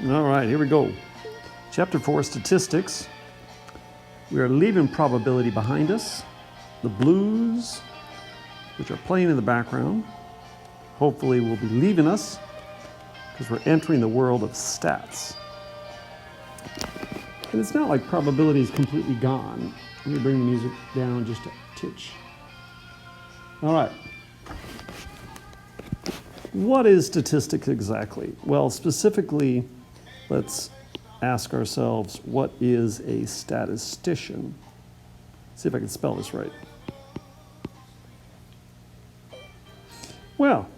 All right, here we go. Chapter 4, Statistics. We are leaving probability behind us. The blues, which are playing in the background, hopefully will be leaving us because we're entering the world of stats. And it's not like probability is completely gone. Let me bring the music down just a titch. All right. What is statistics exactly? Well, specifically, let's ask ourselves, what is a statistician? See if I can spell this right. Well,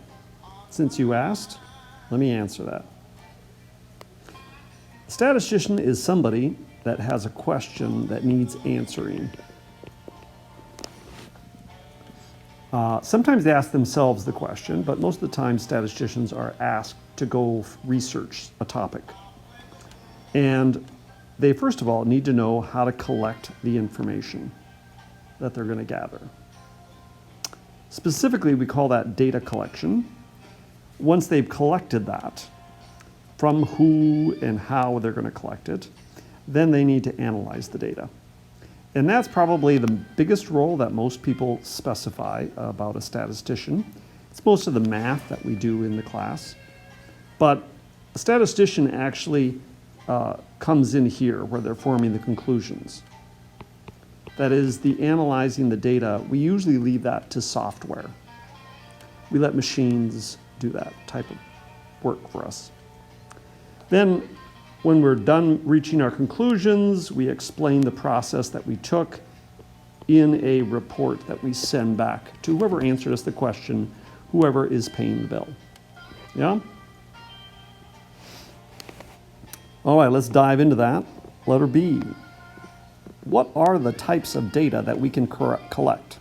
since you asked, let me answer that. A statistician is somebody that has a question that needs answering. Sometimes they ask themselves the question, but most of the time statisticians are asked to go research a topic. And they first of all need to know how to collect the information that they're going to gather. Specifically, we call that data collection. Once they've collected that, from who and how they're going to collect it, then they need to analyze the data. And that's probably the biggest role that most people specify about a statistician. It's most of the math that we do in the class. But a statistician actually comes in here where they're forming the conclusions. That is, the analyzing the data, we usually leave that to software. We let machines do that type of work for us. Then, when we're done reaching our conclusions, we explain the process that we took in a report that we send back to whoever answered us the question, whoever is paying the bill. Yeah? All right, let's dive into that. Letter B. What are the types of data that we can collect?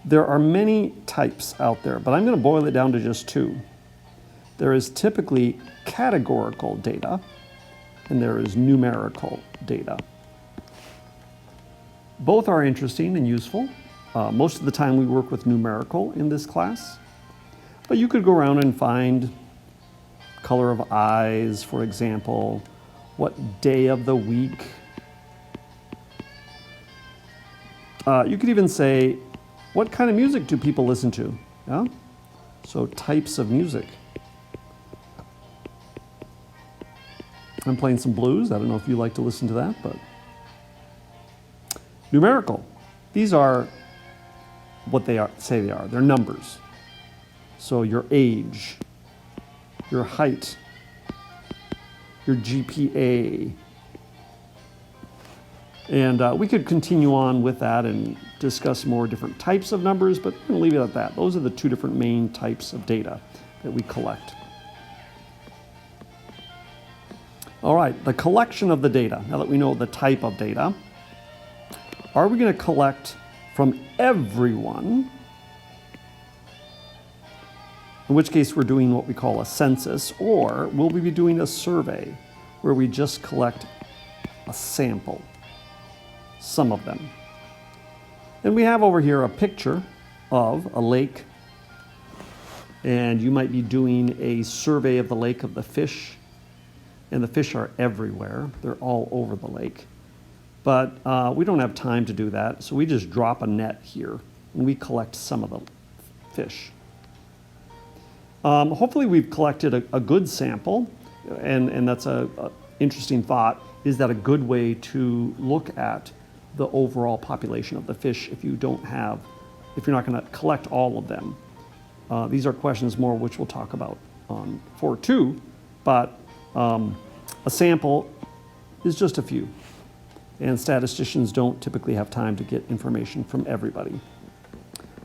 There are many types out there, but I'm going to boil it down to just two. There is typically categorical data, and there is numerical data. Both are interesting and useful. Most of the time we work with numerical in this class, but you could go around and find color of eyes, for example, what day of the week. You could even say, what kind of music do people listen to? Yeah? So types of music. I'm playing some blues. I don't know if you like to listen to that, but numerical. These are what they say they are. They're numbers. So your age, your height, your GPA. And we could continue on with that and discuss more different types of numbers, but I'm going to leave it at that. Those are the two different main types of data that we collect. All right, the collection of the data. Now that we know the type of data, are we going to collect from everyone? In which case we're doing what we call a census, or will we be doing a survey where we just collect a sample, some of them. And we have over here a picture of a lake, and you might be doing a survey of the lake of the fish. And the fish are everywhere. They're all over the lake. But we don't have time to do that, so we just drop a net here, and we collect some of the fish. Hopefully we've collected a good sample, and that's an interesting thought. Is that a good way to look at the overall population of the fish if you're not going to collect all of them? These are questions more which we'll talk about on 4.2, but a sample is just a few, and statisticians don't typically have time to get information from everybody.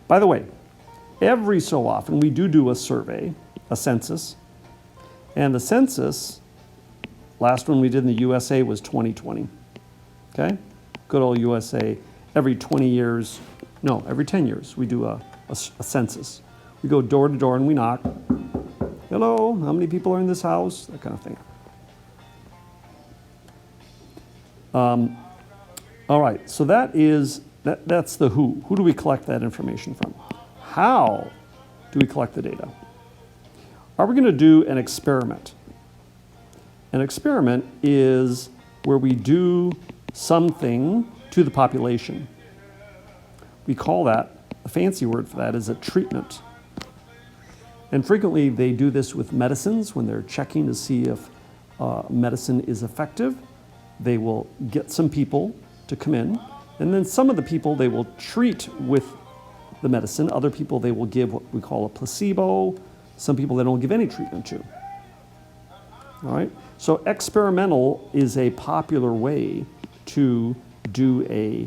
By the way, every so often we do a survey, a census, and the census, last one we did in the USA was 2020, okay? Good old USA. Every 10 years, we do a census. We go door to door and we knock. Hello, how many people are in this house? That kind of thing. All right, so that's the who. Who do we collect that information from? How do we collect the data? Are we going to do an experiment? An experiment is where we do something to the population. We call that, a fancy word for that is a treatment. And frequently they do this with medicines when they're checking to see if medicine is effective. They will get some people to come in, and then some of the people they will treat with the medicine. Other people they will give what we call a placebo. Some people they don't give any treatment to. All right? So experimental is a popular way to do a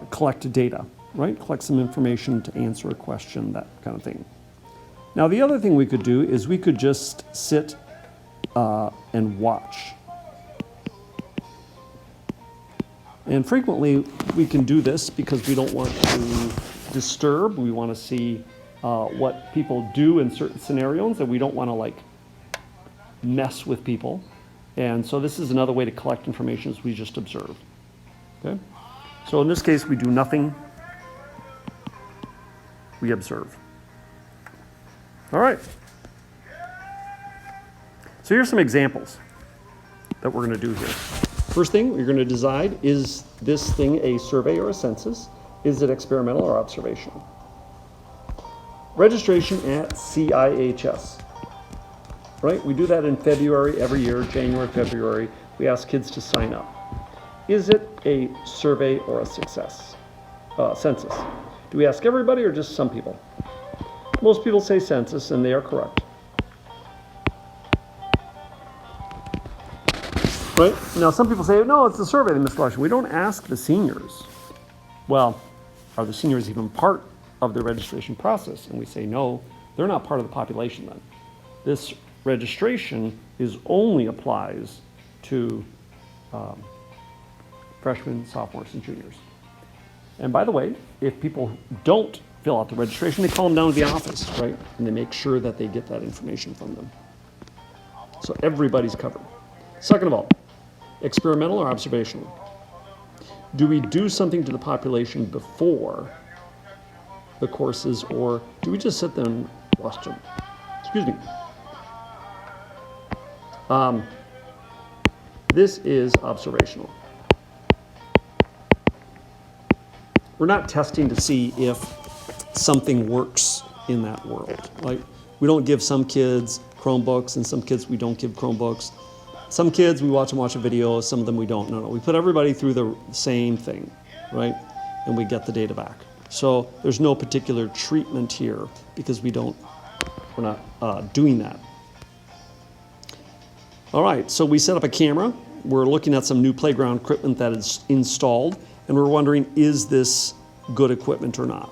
collect data, right? Collect some information to answer a question, that kind of thing. Now the other thing we could do is we could just sit and watch. And frequently we can do this because we don't want to disturb. We want to see what people do in certain scenarios, and we don't want to like mess with people. And so this is another way to collect information, is we just observe. Okay? So in this case, we do nothing. We observe. All right. So here's some examples that we're going to do here. First thing, you're going to decide, is this thing a survey or a census? Is it experimental or observational? Registration at CIHS. Right? We do that in February every year, January, February. We ask kids to sign up. Is it a survey or a census? Do we ask everybody or just some people? Most people say census, and they are correct. Right? Now, some people say, no, it's a survey, the miscollection. We don't ask the seniors. Well, are the seniors even part of the registration process? And we say, no, they're not part of the population then. This registration only applies to freshmen, sophomores, and juniors. And by the way, if people don't fill out the registration, they call them down to the office, right? And they make sure that they get that information from them. So everybody's covered. Second of all, experimental or observational? Do we do something to the population before the courses, or do we just sit there and watch them? Excuse me. This is observational. We're not testing to see if something works in that world. Like, we don't give some kids Chromebooks and some kids we don't give Chromebooks. Some kids we watch a video, some of them we don't. No, we put everybody through the same thing, right? And we get the data back. So there's no particular treatment here because we're not doing that. All right, so we set up a camera. We're looking at some new playground equipment that is installed, and we're wondering, is this good equipment or not,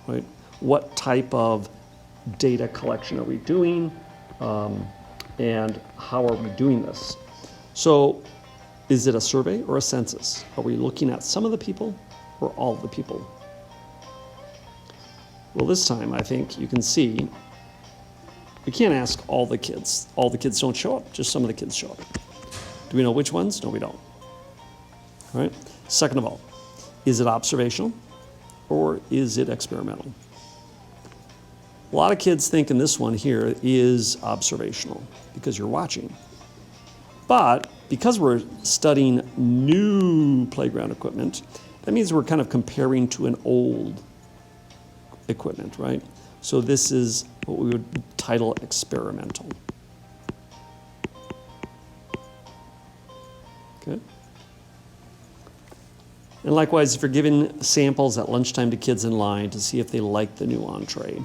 right? What type of data collection are we doing, and how are we doing this? So is it a survey or a census? Are we looking at some of the people or all of the people? Well, this time I think you can see we can't ask all the kids. All the kids don't show up, just some of the kids show up. Do we know which ones? No, we don't. All right. Second of all, is it observational or is it experimental? A lot of kids think in this one here is observational because you're watching. But because we're studying new playground equipment, that means we're kind of comparing to an old equipment, right? So this is what we would title experimental. Okay. And likewise, if you're giving samples at lunchtime to kids in line to see if they like the new entree,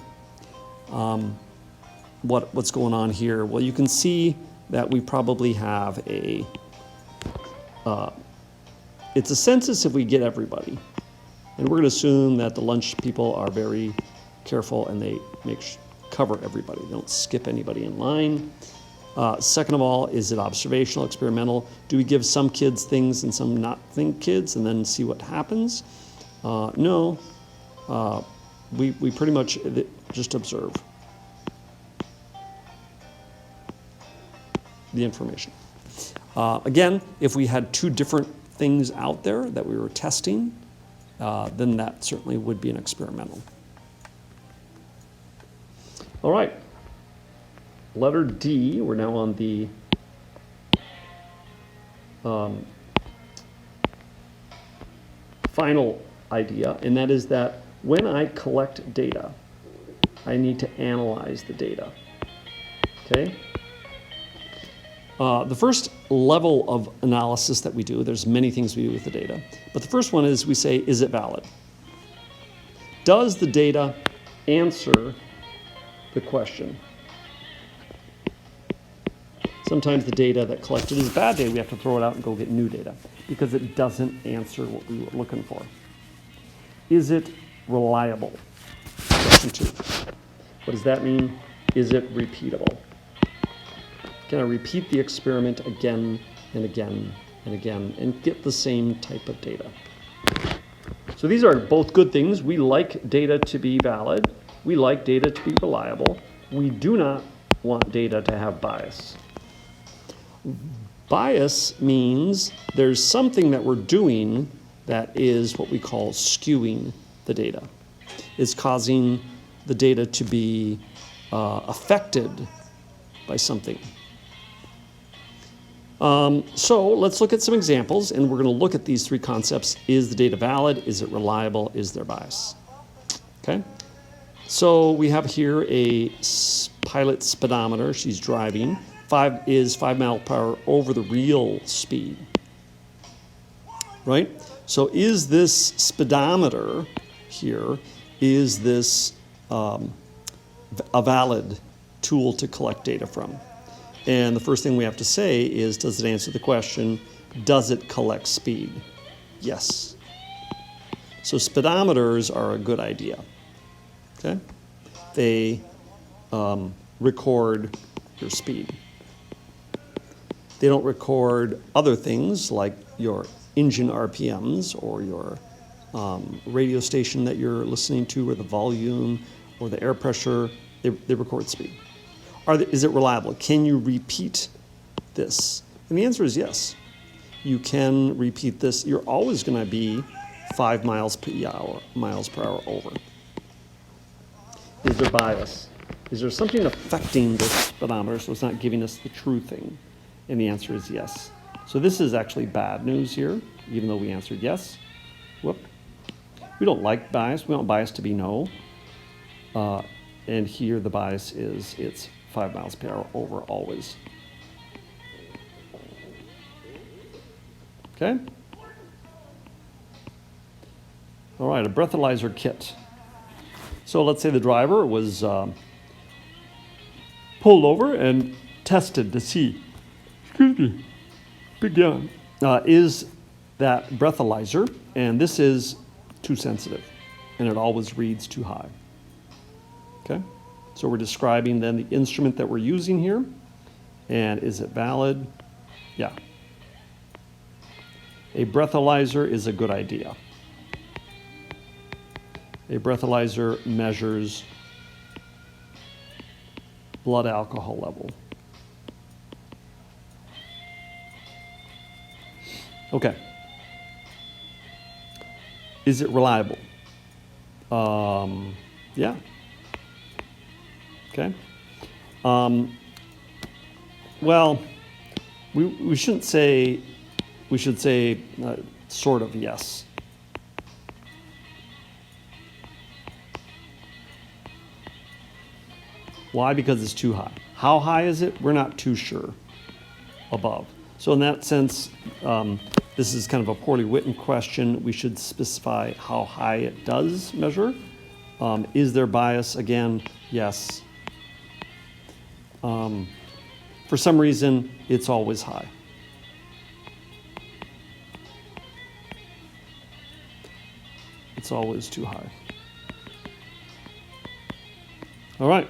what's going on here? Well, you can see that we probably have it's a census if we get everybody. And we're going to assume that the lunch people are very careful and they cover everybody. They don't skip anybody in line. Second of all, is it observational, experimental? Do we give some kids things and some not kids and then see what happens? No. We pretty much just observe the information. Again, if we had two different things out there that we were testing, then that certainly would be an experimental. All right. letter D, we're now on the final idea, and that is that when I collect data, I need to analyze the data. Okay? The first level of analysis that we do, there's many things we do with the data, but the first one is we say, is it valid? Does the data answer the question? Sometimes the data that collected is bad data. We have to throw it out and go get new data because it doesn't answer what we were looking for. Is it reliable? Question 2. What does that mean? Is it repeatable? Can I repeat the experiment again and again and again and get the same type of data? So these are both good things. We like data to be valid. We like data to be reliable. We do not want data to have bias. Bias means there's something that we're doing that is what we call skewing the data. It's causing the data to be affected by something. So let's look at some examples, and we're going to look at these 3 concepts. Is the data valid? Is it reliable? Is there bias? Okay. So we have here a pilot speedometer. She's driving. 5 miles per hour over the real speed. Right? So is this speedometer here, is this a valid tool to collect data from? And the first thing we have to say is, does it answer the question, does it collect speed? Yes. So speedometers are a good idea. Okay? They record your speed. They don't record other things like your engine RPMs or your radio station that you're listening to, or the volume or the air pressure. They record speed. Is it reliable? Can you repeat this? And the answer is yes. You can repeat this. You're always going to be 5 miles per hour over. Is there bias? Is there something affecting this speedometer so it's not giving us the true thing? And the answer is yes. So this is actually bad news here, even though we answered yes. Whoop. We don't like bias. We want bias to be no. And here the bias is it's 5 miles per hour over always. Okay? All right, a breathalyzer kit. So let's say the driver was pulled over and tested to see, is that breathalyzer, and this is too sensitive, and it always reads too high. Okay? So we're describing then the instrument that we're using here, and is it valid? Yeah. A breathalyzer is a good idea. A breathalyzer measures blood alcohol level. Okay. Is it reliable? Yeah. Okay. Well, we shouldn't say, we should say sort of yes. Why? Because it's too high. How high is it? We're not too sure. Above. So in that sense, this is kind of a poorly written question. We should specify how high it does measure. Is there bias? Again, yes. For some reason, it's always high. It's always too high. All right.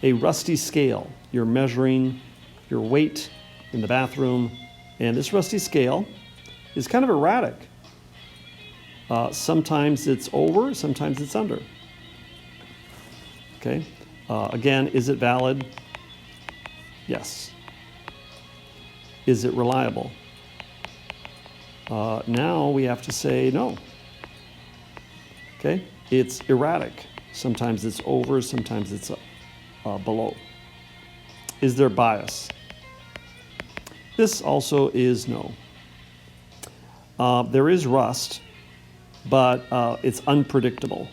A rusty scale. You're measuring your weight in the bathroom, and this rusty scale is kind of erratic. Sometimes it's over, sometimes it's under. Okay. Again, is it valid? Yes. Is it reliable? Now we have to say no. Okay. It's erratic. Sometimes it's over, sometimes it's below. Is there bias? This also is no. There is rust, but it's unpredictable.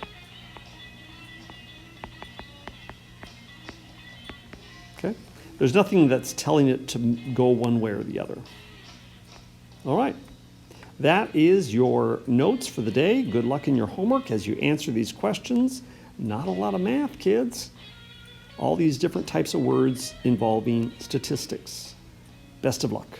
Okay? There's nothing that's telling it to go one way or the other. All right. That is your notes for the day. Good luck in your homework as you answer these questions. Not a lot of math, kids. All these different types of words involving statistics. Best of luck.